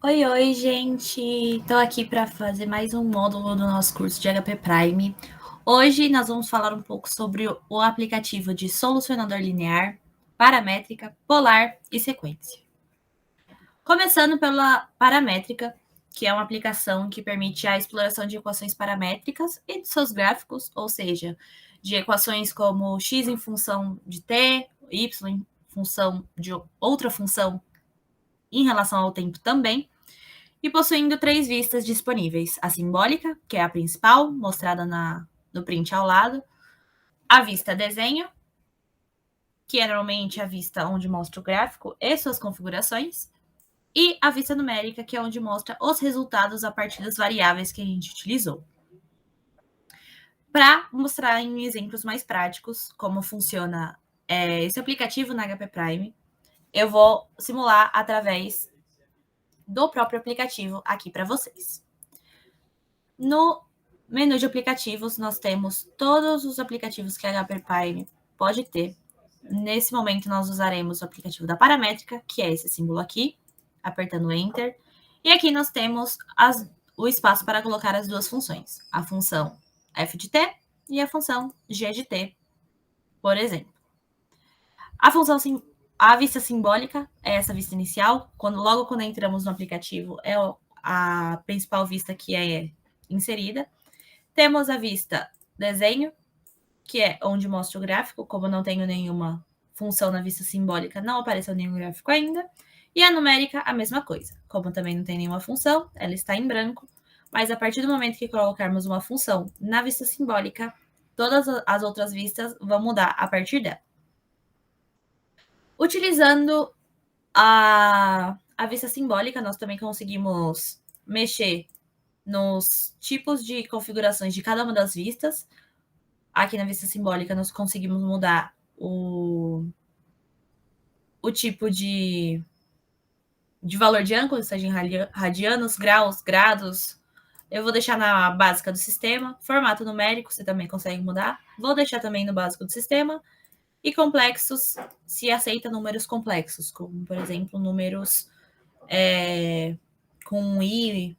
Oi, oi, gente! Estou aqui para fazer mais um módulo do nosso curso de HP Prime. Hoje nós vamos falar um pouco sobre o aplicativo de solucionador linear, paramétrica, polar e sequência. Começando pela paramétrica, que é uma aplicação que permite a exploração de equações paramétricas e de seus gráficos, ou seja, de equações como x em função de t, y em função de outra função em relação ao tempo também, e possuindo 3 vistas disponíveis: a simbólica, que é a principal, mostrada no print ao lado, a vista desenho, que é normalmente a vista onde mostra o gráfico e suas configurações, e a vista numérica, que é onde mostra os resultados a partir das variáveis que a gente utilizou. Para mostrar em exemplos mais práticos como funciona esse aplicativo na HP Prime, eu vou simular através do próprio aplicativo aqui para vocês. No menu de aplicativos, nós temos todos os aplicativos que a HP Prime pode ter. Nesse momento, nós usaremos o aplicativo da paramétrica, que é esse símbolo aqui, apertando Enter. E aqui nós temos o espaço para colocar as duas funções, a função f de t e a função g de t, por exemplo. A vista simbólica é essa vista inicial. Logo quando entramos no aplicativo, é a principal vista que é inserida. Temos a vista desenho, que é onde mostra o gráfico. Como não tenho nenhuma função na vista simbólica, não apareceu nenhum gráfico ainda. E a numérica, a mesma coisa. Como também não tem nenhuma função, ela está em branco. Mas a partir do momento que colocarmos uma função na vista simbólica, todas as outras vistas vão mudar a partir dela. Utilizando a vista simbólica, nós também conseguimos mexer nos tipos de configurações de cada uma das vistas. Aqui na vista simbólica, nós conseguimos mudar o tipo de valor de ângulo, seja em radianos, graus, grados. Eu vou deixar na básica do sistema. Formato numérico, você também consegue mudar. Vou deixar também no básico do sistema. E complexos, se aceita números complexos, como, por exemplo, números com i,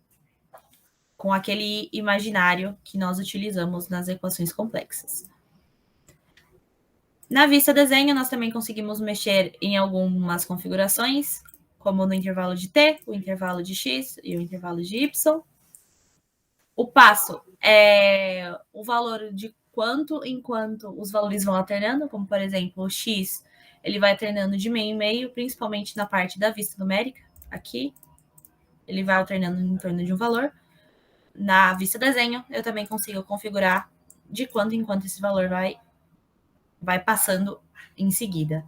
com aquele imaginário que nós utilizamos nas equações complexas. Na vista desenho, nós também conseguimos mexer em algumas configurações, como no intervalo de t, o intervalo de x e o intervalo de y. O passo é o valor de quanto em quanto os valores vão alternando, como, por exemplo, o x, ele vai alternando de meio em meio, principalmente na parte da vista numérica, aqui. Ele vai alternando em torno de um valor. Na vista desenho, eu também consigo configurar de quanto em quanto esse valor vai passando em seguida.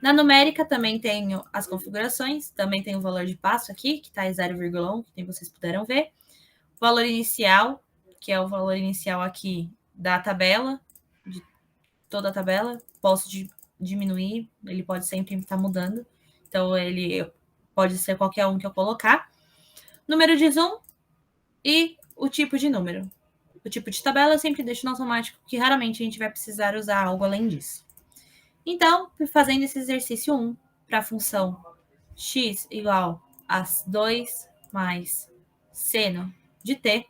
Na numérica também tenho as configurações, também tem o valor de passo aqui, que está em 0,1, que vocês puderam ver. O valor inicial, que é o valor inicial aqui da tabela, de toda a tabela. Posso diminuir, ele pode sempre estar mudando. Então, ele pode ser qualquer um que eu colocar. Número de zoom e o tipo de número. O tipo de tabela eu sempre deixo no automático, que raramente a gente vai precisar usar algo além disso. Então, fazendo esse exercício 1 para a função x igual a 2 mais seno de t,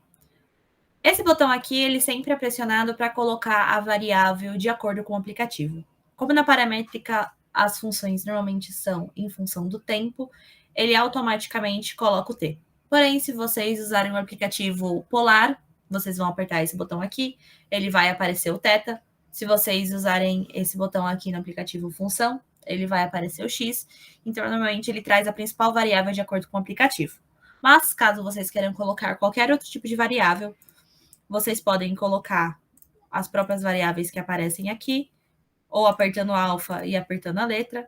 esse botão aqui, ele sempre é pressionado para colocar a variável de acordo com o aplicativo. Como na paramétrica as funções normalmente são em função do tempo, ele automaticamente coloca o t. Porém, se vocês usarem o aplicativo polar, vocês vão apertar esse botão aqui, ele vai aparecer o θ. Se vocês usarem esse botão aqui no aplicativo função, ele vai aparecer o x. Então, normalmente, ele traz a principal variável de acordo com o aplicativo. Mas, caso vocês queiram colocar qualquer outro tipo de variável, vocês podem colocar as próprias variáveis que aparecem aqui, ou apertando alfa e apertando a letra,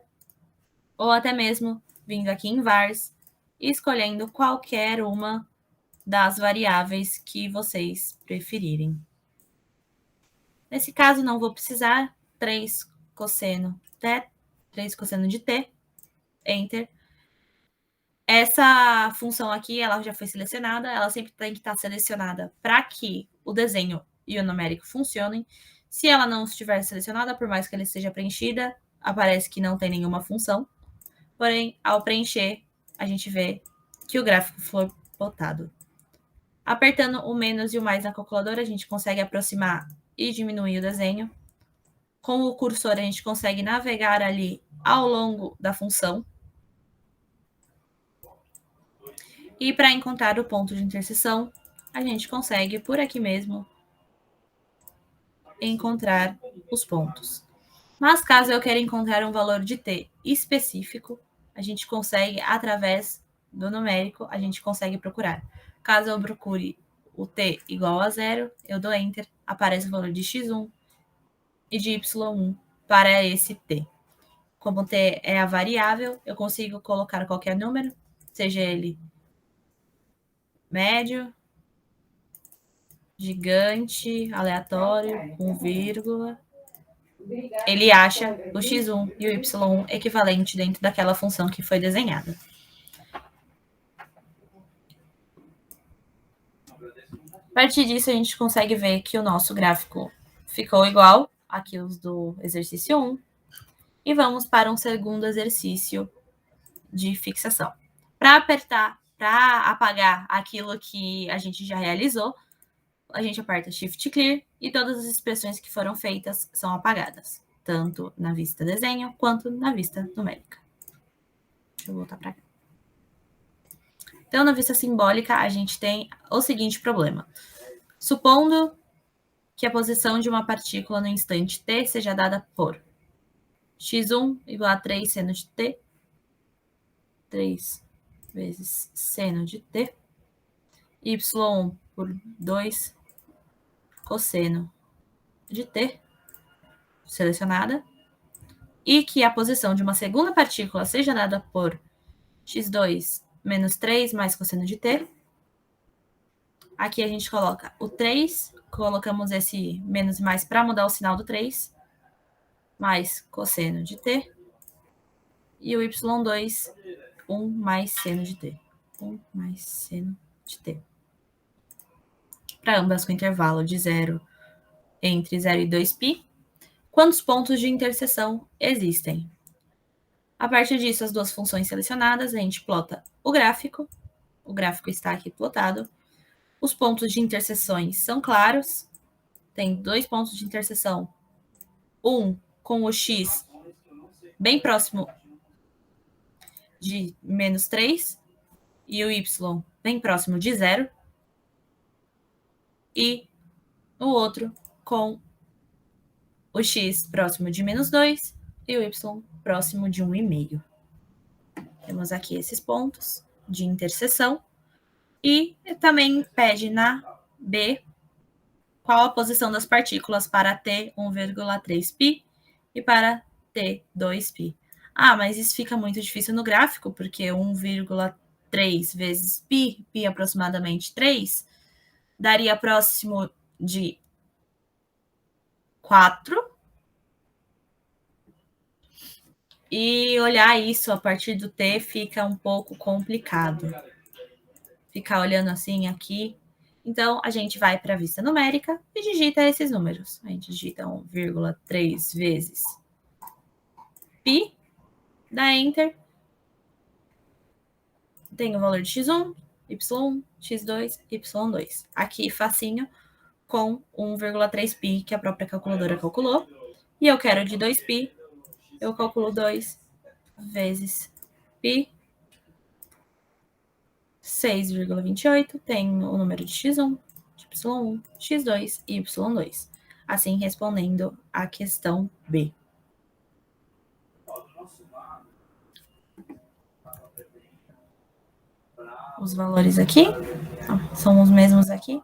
ou até mesmo vindo aqui em vars e escolhendo qualquer uma das variáveis que vocês preferirem. Nesse caso, não vou precisar. 3 cosseno t, 3 cosseno de t, enter. Essa função aqui, ela já foi selecionada, ela sempre tem que estar selecionada para que o desenho e o numérico funcionem. Se ela não estiver selecionada, por mais que ela esteja preenchida, aparece que não tem nenhuma função. Porém, ao preencher, a gente vê que o gráfico foi plotado. Apertando o menos e o mais na calculadora, a gente consegue aproximar e diminuir o desenho. Com o cursor, a gente consegue navegar ali ao longo da função. E para encontrar o ponto de interseção, a gente consegue, por aqui mesmo, encontrar os pontos. Mas caso eu queira encontrar um valor de t específico, a gente consegue, através do numérico, a gente consegue procurar. Caso eu procure o t igual a 0, eu dou Enter, aparece o valor de x1 e de y1 para esse t. Como t é a variável, eu consigo colocar qualquer número, seja ele médio, gigante, aleatório, com vírgula. Ele acha o x1 e o y1 equivalente dentro daquela função que foi desenhada. A partir disso, a gente consegue ver que o nosso gráfico ficou igual aqui os do exercício 1. E vamos para um segundo exercício de fixação. Para apagar aquilo que a gente já realizou, a gente aperta Shift Clear e todas as expressões que foram feitas são apagadas, tanto na vista desenho quanto na vista numérica. Deixa eu voltar para cá. Então, na vista simbólica, a gente tem o seguinte problema. Supondo que a posição de uma partícula no instante t seja dada por x1 igual a 3 seno de t, 3 vezes seno de t, y1 por 2 cosseno de t, selecionada, e que a posição de uma segunda partícula seja dada por x2 menos 3 mais cosseno de t. Aqui a gente coloca o 3, colocamos esse menos e mais para mudar o sinal do 3, mais cosseno de t, e o y2, 1 mais seno de t. 1 mais seno de t. Para ambas com intervalo de 0 entre 0 e 2π, quantos pontos de interseção existem? A partir disso, as duas funções selecionadas, a gente plota o gráfico está aqui plotado. Os pontos de interseções são claros, tem 2 pontos de interseção, um com o x bem próximo de menos 3 e o y bem próximo de 0, e o outro com o x próximo de menos 2 e o y próximo de 1,5. Temos aqui esses pontos de interseção. E também pede na B qual a posição das partículas para t 1,3π e para t 2π. Ah, mas isso fica muito difícil no gráfico, porque 1,3 vezes π, π aproximadamente 3, daria próximo de 4. E olhar isso a partir do t fica um pouco complicado. Ficar olhando assim aqui. Então, a gente vai para a vista numérica e digita esses números. A gente digita 1,3 vezes π, dá Enter. Tem o valor de x1, y1, x2, y2. Aqui, facinho, com 1,3π, que a própria calculadora calculou. E eu quero de 2π, eu calculo 2 vezes π, 6,28, tem o número de x1, de y1, x2 e y2. Assim, respondendo a questão B. Os valores aqui são os mesmos aqui,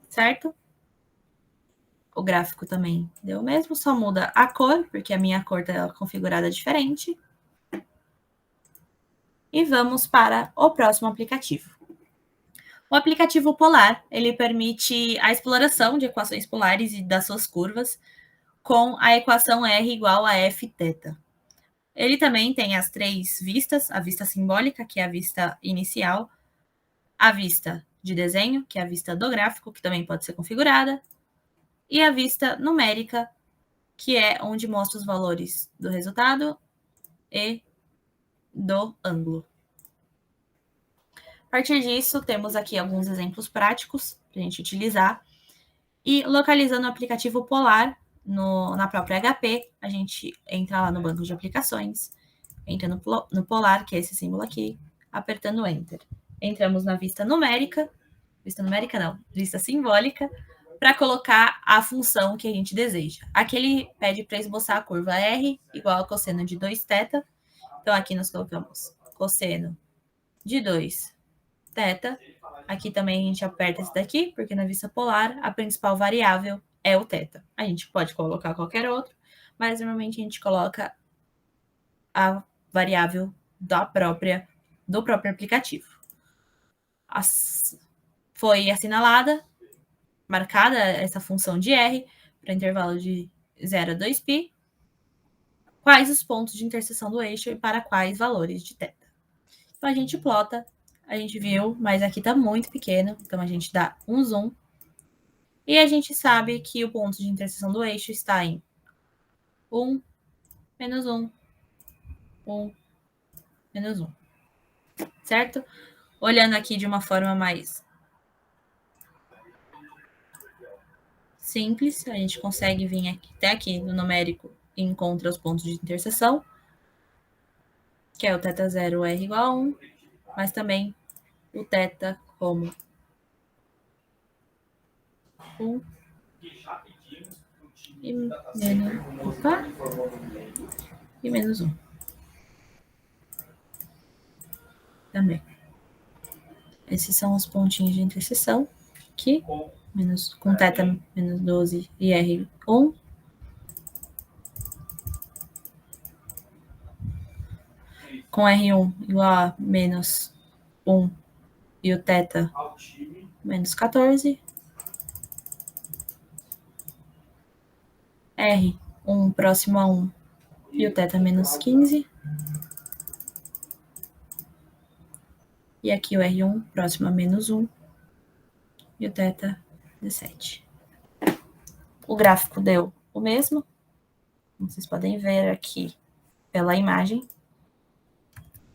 certo? O gráfico também deu o mesmo, só muda a cor, porque a minha cor está configurada diferente. E vamos para o próximo aplicativo. O aplicativo polar, ele permite a exploração de equações polares e das suas curvas com a equação R igual a Fθ. Ele também tem as 3 vistas, a vista simbólica, que é a vista inicial, a vista de desenho, que é a vista do gráfico, que também pode ser configurada, e a vista numérica, que é onde mostra os valores do resultado e do ângulo. A partir disso, temos aqui alguns exemplos práticos para a gente utilizar. E localizando o aplicativo Polar na própria HP, a gente entra lá no banco de aplicações, entra no Polar, que é esse símbolo aqui, apertando Enter. Entramos na vista numérica não, vista simbólica, para colocar a função que a gente deseja. Aqui ele pede para esboçar a curva R igual a cosseno de 2θ. Então, aqui nós colocamos cosseno de 2θ. Aqui também a gente aperta esse daqui, porque na vista polar a principal variável é o θ. A gente pode colocar qualquer outro, mas normalmente a gente coloca a variável do próprio aplicativo. Foi assinalada, marcada essa função de R para intervalo de 0 a 2π, quais os pontos de interseção do eixo e para quais valores de θ. Então a gente plota, a gente viu, mas aqui está muito pequeno, então a gente dá um zoom. E a gente sabe que o ponto de interseção do eixo está em 1, menos 1, 1, menos 1. Certo? Olhando aqui de uma forma mais simples, a gente consegue vir até aqui no numérico e encontra os pontos de interseção, que é o θ0 R igual a 1, mas também o θ como 1 e menos 1. Também. Esses são os pontinhos de interseção aqui, com θ menos 12 e R 1. Com R1 igual a menos 1 e o θ menos 14. R1 próximo a 1 e o θ menos 15. E aqui o R1 próximo a menos 1 e o θ 17. O gráfico deu o mesmo. Vocês podem ver aqui pela imagem.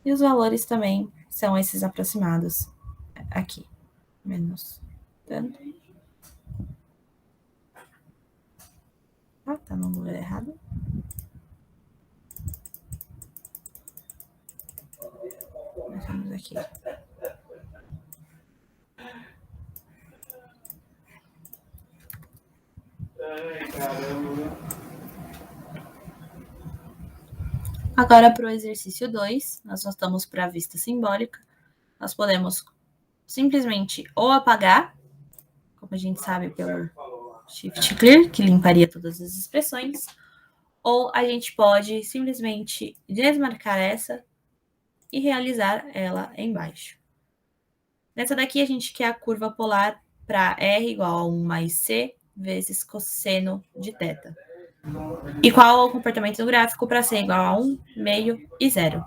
E os valores também são esses aproximados aqui. Menos tanto. Ah, tá no lugar errado. Nós vamos aqui. Agora, para o exercício 2, nós voltamos para a vista simbólica. Nós podemos simplesmente ou apagar, como a gente sabe pelo Shift Clear, que limparia todas as expressões, ou a gente pode simplesmente desmarcar essa e realizar ela embaixo. Nessa daqui, a gente quer a curva polar para R igual a 1 mais C vezes cosseno de θ. E qual é o comportamento do gráfico para C igual a 1, meio e 0.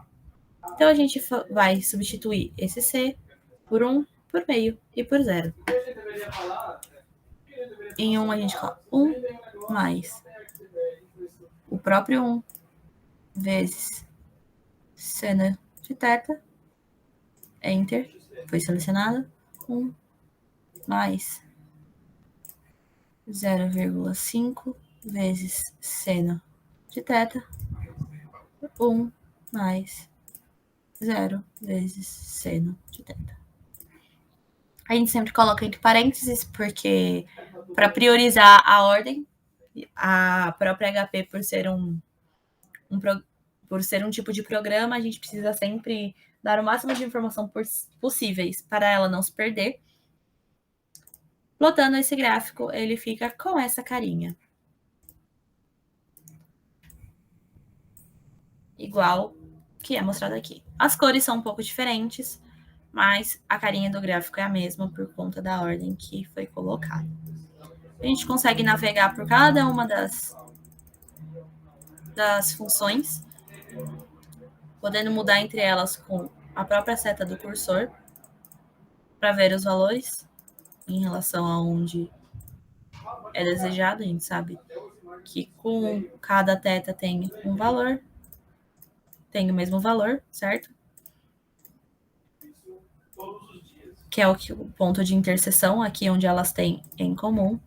Então, a gente vai substituir esse C por 1, por meio e por 0. Em 1, a gente coloca 1 mais o próprio 1 vezes seno de θ. Enter. Foi selecionado. 1 mais 0,5 vezes seno de θ. 1 mais 0 vezes seno de θ. A gente sempre coloca entre parênteses, porque para priorizar a ordem, a própria HP, por ser um tipo de programa, a gente precisa sempre dar o máximo de informação possíveis para ela não se perder. Plotando esse gráfico, ele fica com essa carinha. Igual que é mostrado aqui. As cores são um pouco diferentes, mas a carinha do gráfico é a mesma por conta da ordem que foi colocada. A gente consegue navegar por cada uma das funções, podendo mudar entre elas com a própria seta do cursor para ver os valores em relação a onde é desejado. A gente sabe que com cada θ tem um valor, têm o mesmo valor, certo? Que é o ponto de interseção, aqui onde elas têm em comum.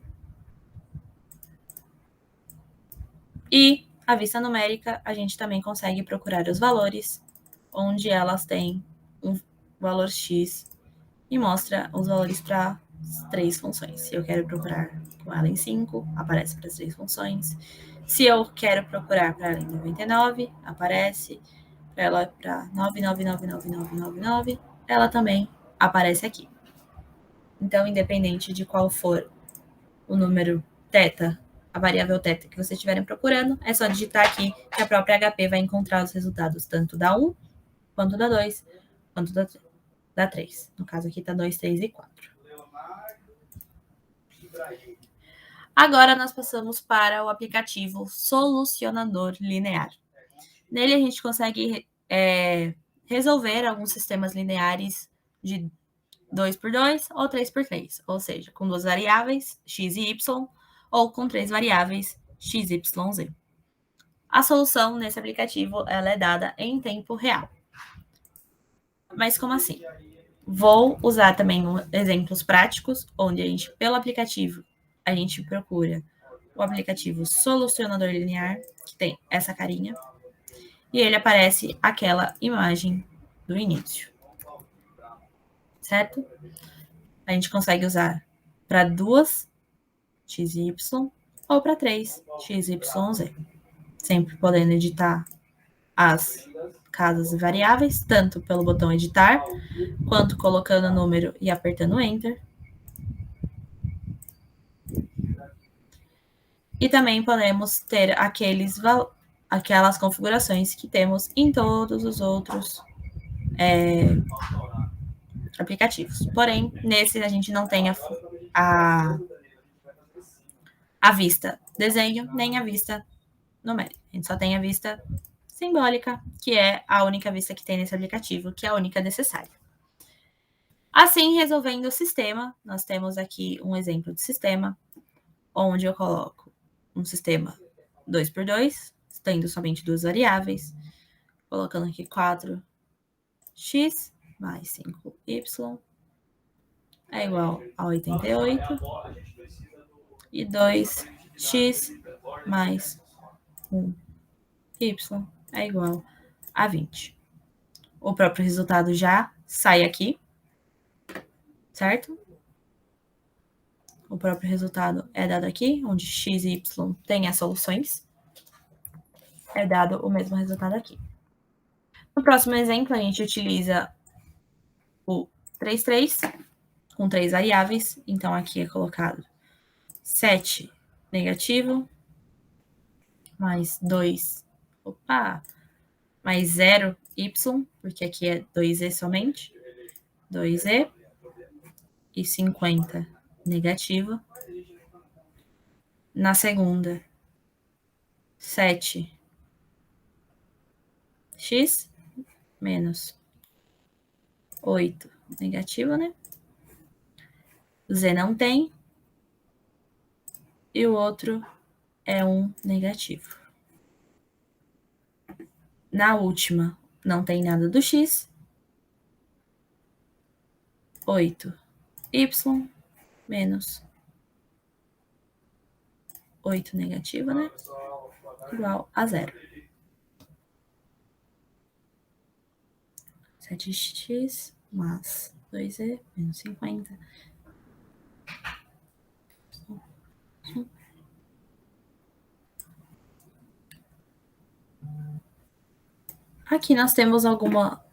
E a vista numérica, a gente também consegue procurar os valores, onde elas têm um valor x e mostra os valores para as 3 funções. Se eu quero procurar com ela em 5, aparece para as 3 funções. Se eu quero procurar para ela em 99, aparece para ela para 9999999, ela também aparece aqui. Então, independente de qual for o número θ, a variável θ que vocês estiverem procurando, é só digitar aqui que a própria HP vai encontrar os resultados tanto da 1, quanto da 2, quanto da 3. No caso aqui está 2, 3 e 4. Agora nós passamos para o aplicativo Solucionador Linear. Nele a gente consegue resolver alguns sistemas lineares de 2 por 2 ou 3 por 3, ou seja, com 2 variáveis, x e y, ou com 3 variáveis, x, y, z. A solução nesse aplicativo ela é dada em tempo real. Mas como assim? Vou usar também exemplos práticos, onde a gente, pelo aplicativo, a gente procura o aplicativo Solucionador Linear, que tem essa carinha, e ele aparece aquela imagem do início. Certo? A gente consegue usar para 2 x e y ou para 3 x, y, z. Sempre podendo editar as casas e variáveis, tanto pelo botão editar, quanto colocando o número e apertando Enter. E também podemos ter aquelas configurações que temos em todos os outros aplicativos. Porém, nesse a gente não tem a vista desenho, nem a vista numérica. A gente só tem a vista simbólica, que é a única vista que tem nesse aplicativo, que é a única necessária. Assim, resolvendo o sistema, nós temos aqui um exemplo de sistema, onde eu coloco um sistema 2 por 2, tendo somente 2 variáveis, colocando aqui 4x mais 5y é igual a 88 e 2x mais 1y é igual a 20. O próprio resultado já sai aqui, certo? O próprio resultado é dado aqui, onde x e y têm as soluções. É dado o mesmo resultado aqui. No próximo exemplo, a gente utiliza o 3, 3, com 3 variáveis. Então, aqui é colocado 7 negativo, mais 2, mais 0, y, porque aqui é 2e somente, 2e, e 50 negativo. Na segunda, 7x menos 8 negativo, né? Z não tem. E o outro é 1 negativo. Na última, não tem nada do x. 8y menos 8 negativo, né? Igual a 0. 7x mais 2e menos 50. Aqui nós temos alguma...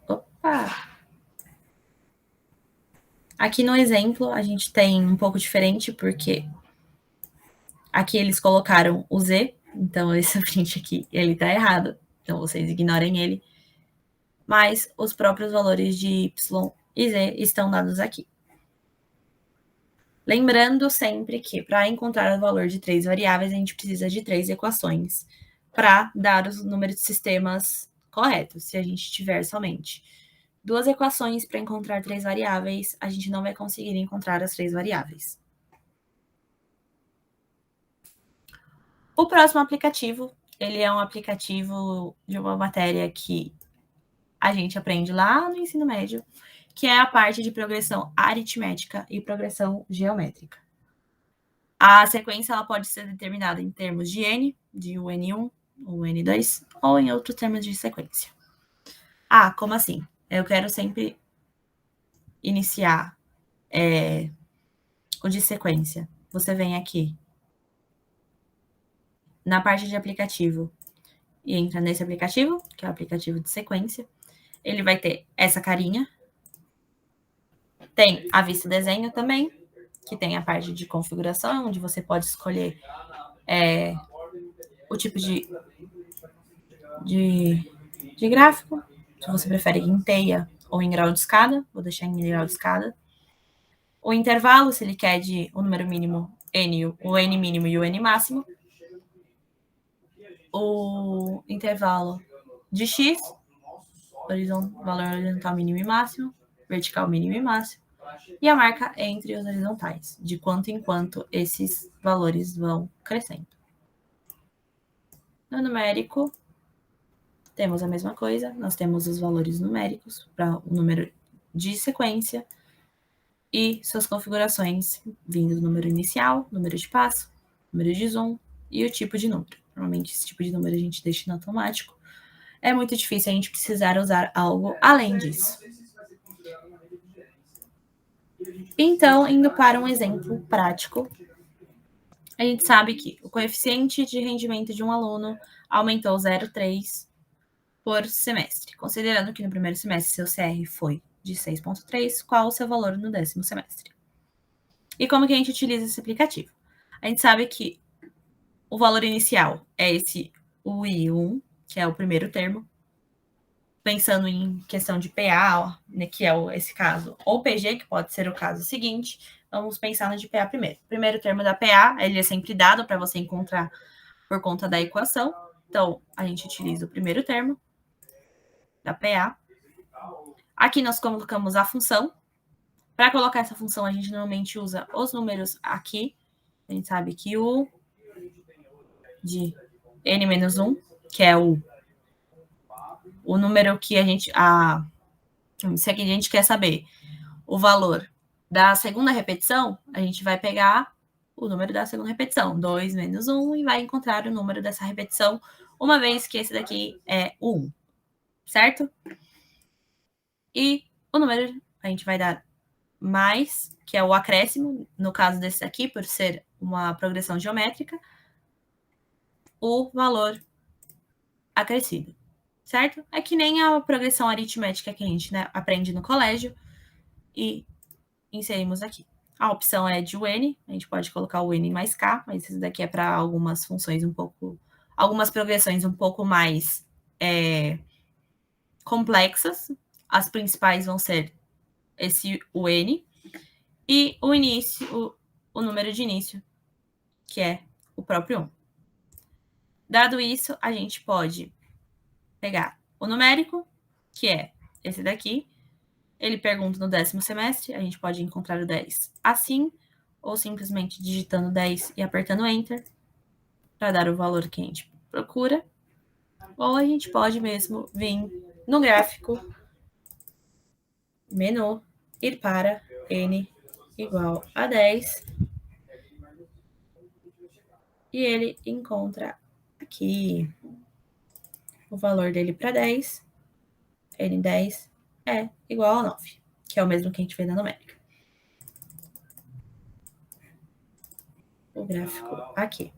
Aqui no exemplo a gente tem um pouco diferente, porque aqui eles colocaram o z, então esse print aqui, ele tá errado. Então vocês ignorem ele. Mas os próprios valores de y e z estão dados aqui. Lembrando sempre que para encontrar o valor de 3 variáveis, a gente precisa de 3 equações para dar os números de sistemas corretos. Se a gente tiver somente 2 equações para encontrar 3 variáveis, a gente não vai conseguir encontrar as 3 variáveis. O próximo aplicativo, ele é um aplicativo de uma matéria que a gente aprende lá no ensino médio, que é a parte de progressão aritmética e progressão geométrica. A sequência ela pode ser determinada em termos de N, de o N1 ou N2, ou em outros termos de sequência. Ah, como assim? Eu quero sempre iniciar o de sequência. Você vem aqui na parte de aplicativo e entra nesse aplicativo, que é o aplicativo de sequência. Ele vai ter essa carinha. Tem a vista desenho também, que tem a parte de configuração, onde você pode escolher o tipo de gráfico, se você prefere em teia ou em grau de escada. Vou deixar em grau de escada. O intervalo, se ele quer de o número mínimo N, o N mínimo e o N máximo. O intervalo de X, valor horizontal mínimo e máximo, vertical mínimo e máximo, e a marca entre os horizontais, de quanto em quanto esses valores vão crescendo. No numérico, temos a mesma coisa, nós temos os valores numéricos para o número de sequência e suas configurações vindo do número inicial, número de passo, número de zoom e o tipo de número. Normalmente esse tipo de número a gente deixa no automático. É muito difícil a gente precisar usar algo além disso. Então, indo para um exemplo prático, a gente sabe que o coeficiente de rendimento de um aluno aumentou 0,3 por semestre. Considerando que no primeiro semestre seu CR foi de 6,3, qual o seu valor no 10º semestre? E como que a gente utiliza esse aplicativo? A gente sabe que o valor inicial é esse UI1, que é o primeiro termo. Pensando em questão de PA, né, que é esse caso, ou PG, que pode ser o caso seguinte, vamos pensar no de PA primeiro. O primeiro termo da PA, ele é sempre dado para você encontrar por conta da equação. Então, a gente utiliza o primeiro termo da PA. Aqui nós colocamos a função. Para colocar essa função, a gente normalmente usa os números aqui. A gente sabe que o de n-1, que é o número que a gente... se aqui a gente quer saber o valor da segunda repetição, a gente vai pegar o número da segunda repetição, 2 menos 1, e vai encontrar o número dessa repetição, uma vez que esse daqui é o 1, certo? E o número a gente vai dar mais, que é o acréscimo, no caso desse aqui, por ser uma progressão geométrica, o valor acrescido, certo? É que nem a progressão aritmética que a gente, né, aprende no colégio e inserimos aqui. A opção é de N, a gente pode colocar o N mais K, mas isso daqui é para algumas funções algumas progressões um pouco mais complexas. As principais vão ser o N e o início, o número de início, que é o próprio 1. Dado isso, a gente pode pegar o numérico, que é esse daqui. Ele pergunta no 10º semestre, a gente pode encontrar o 10 assim, ou simplesmente digitando 10 e apertando Enter, para dar o valor que a gente procura. Ou a gente pode mesmo vir no gráfico, menu, ir para N igual a 10, e ele encontra aqui o valor dele para 10, N10 é igual a 9, que é o mesmo que a gente fez na numérica. O gráfico aqui.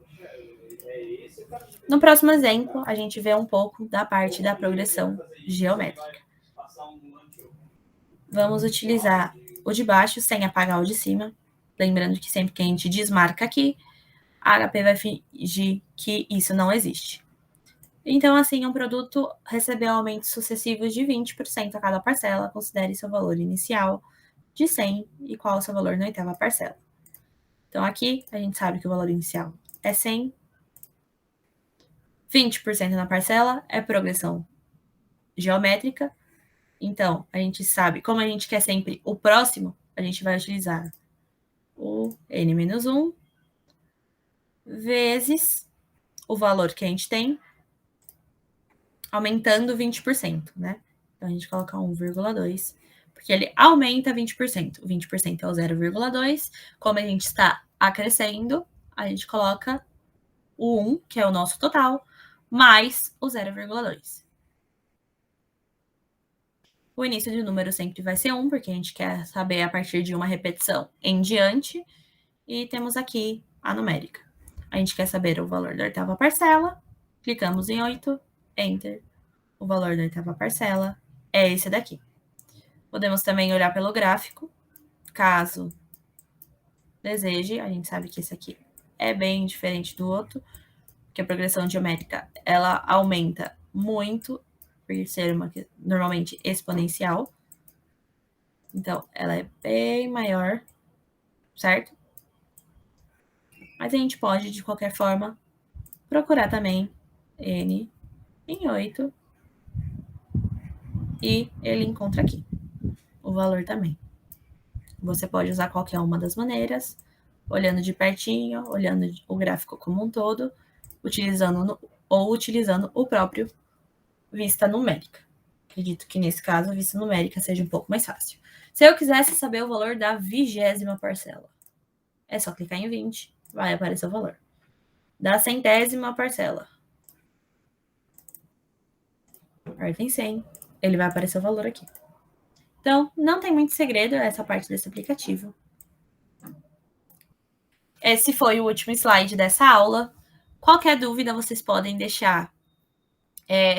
No próximo exemplo, a gente vê um pouco da parte da progressão geométrica. Vamos utilizar o de baixo sem apagar o de cima. Lembrando que sempre que a gente desmarca aqui, a HP vai fingir que isso não existe. Então, assim, um produto recebeu aumentos sucessivos de 20% a cada parcela. Considere seu valor inicial de 100 e qual o seu valor na oitava parcela. Então, aqui a gente sabe que o valor inicial é 100. 20% na parcela é progressão geométrica. Então, a gente sabe, como a gente quer sempre o próximo, a gente vai utilizar o n-1 vezes o valor que a gente tem, aumentando 20%, né? Então, a gente coloca 1,2, porque ele aumenta 20%. O 20% é o 0,2. Como a gente está acrescendo, a gente coloca o 1, que é o nosso total, mais o 0,2. O início de número sempre vai ser 1, porque a gente quer saber a partir de uma repetição em diante. E temos aqui a numérica. A gente quer saber o valor da oitava parcela, clicamos em 8, Enter. O valor da oitava parcela é esse daqui. Podemos também olhar pelo gráfico, caso deseje. A gente sabe que esse aqui é bem diferente do outro, porque a progressão geométrica ela aumenta muito, por ser uma normalmente exponencial. Então, ela é bem maior, certo? Mas a gente pode, de qualquer forma, procurar também N em 8 e ele encontra aqui o valor também. Você pode usar qualquer uma das maneiras, olhando de pertinho, olhando o gráfico como um todo, utilizando o próprio vista numérica. Acredito que nesse caso a vista numérica seja um pouco mais fácil. Se eu quisesse saber o valor da 20ª parcela, é só clicar em 20, vai aparecer o valor. Da 100ª parcela, aperta em 100, ele vai aparecer o valor aqui. Então, não tem muito segredo essa parte desse aplicativo. Esse foi o último slide dessa aula. Qualquer dúvida, vocês podem deixar,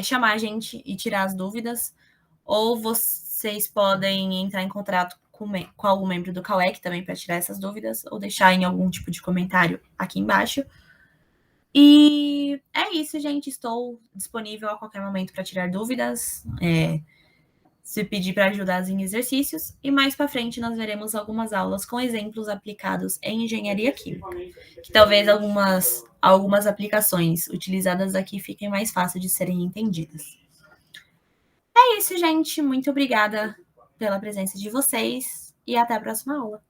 chamar a gente e tirar as dúvidas, ou vocês podem entrar em contato com algum membro do CAUEC também para tirar essas dúvidas, ou deixar em algum tipo de comentário aqui embaixo. E é isso, gente. Estou disponível a qualquer momento para tirar dúvidas, se pedir para ajudar em exercícios. E mais para frente nós veremos algumas aulas com exemplos aplicados em engenharia química, que talvez algumas aplicações utilizadas aqui fiquem mais fáceis de serem entendidas. É isso, gente. Muito obrigada pela presença de vocês e até a próxima aula.